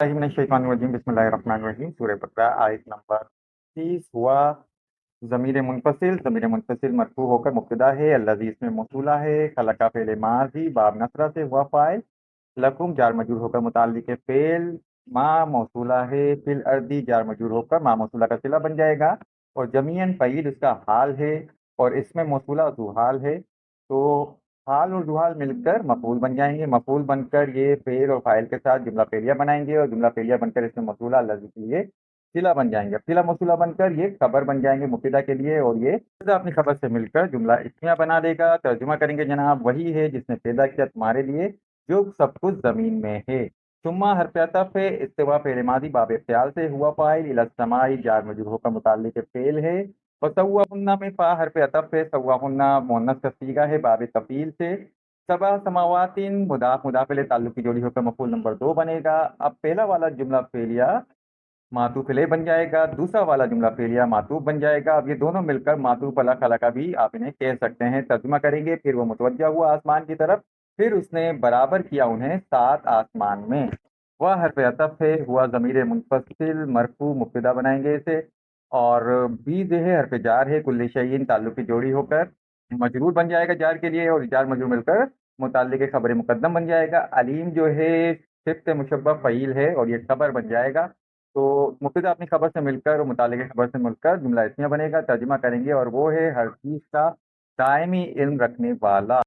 मिनश्शैतानिर्रजीम बिस्मिल्लाहिर्रहमानिर्रहीम। सूरह बकरा आयत नंबर 30 हुआ। ज़मीर मुनफ़सिल मरफ़ू होकर मुब्तदा है। अल्लज़ी इसमें मौसूला है। खलक़ा फ़िल माज़ी बाब नसरा से हुआ फ़ाइल। लकुम जार मजरूर होकर मुताल्लिक़ फ़िल मा मौसूला है। फ़िल अर्दी जार मजरूर होकर मा मौसूला का सिला बन जाएगा और जमीअन फ़ईल उसका हाल है और इसमें मौसूला ज़ुहाल है। तो हाल और ज़ुहाल मिलकर मफ़ऊल बन जाएंगे। मफ़ऊल बनकर ये फ़ेल और फ़ाइल के साथ जुमला फ़ेलिया बनाएंगे और जुमला फ़ेलिया बनकर इसमें मौसूला अल्लज़ी के लिए सिला बन जाएंगे। सिला मौसूला बनकर ये खबर बन जाएंगे मुब्तदा के लिए और ये अपनी खबर से मिलकर जुमला इस्मिया बना देगा। तर्जुमा करेंगे जनाब, वही है जिसने पैदा किया तुम्हारे लिए जो सब कुछ ज़मीन में है। सुम्मा हरफ अतफ़ है। इस्तिवा फ़िल माज़ी बाब इफ्तिआल से हुआ फ़ाइल। इला समाई जार मजरूर होकर मुताल्लिक़ फ़ेल है। वसव्वाहुन्ना में फ़ा हरफ अतफ़ है। सव्वाहुन्ना मुअन्नस का सीगा है बाब तफ़ील से। सबा समावातिन मुदाफ़ इलैह ताल्लुक़ की जोड़ी होकर मफ़ऊल नंबर 2 बनेगा। अब पहला वाला जुमला फ़ेलिया मातूफ़ इलैह बन जाएगा, दूसरा वाला जुमला फ़ेलिया मातूफ़ बन जाएगा। अब ये दोनों मिलकर मातूफ़ अला खलक़ा भी आप इन्हें कह सकते हैं। तर्जुमा करेंगे, फिर वो मुतवज्जा हुआ आसमान की तरफ, फिर उसने बराबर किया उन्हें 7 आसमान में। वह हरफ़ अतफ़ है। हुआ ज़मीर मुनफ़सिल मरफ़ू मुब्तदा बनाएंगे इसे और बी जो है हरफ़ जार है। कुल्ल शैइन ताल्लुक़ की जोड़ी होकर मजरूर बन जाएगा जार के लिए और जार मजरूर मिलकर मुताल्लिक़ ख़बर मुक़द्दम बन जाएगा। अलीम जो है सिफ़्त मुशब्बह फ़ईल है और ये खबर बन जाएगा। तो मुब्तदा अपनी खबर से मिलकर और मुताल्लिक़ खबर से मिलकर जुमला इस्मिया बनेगा। तर्जुमा करेंगे और वो है हर चीज़ का दायमी इल्म रखने वाला।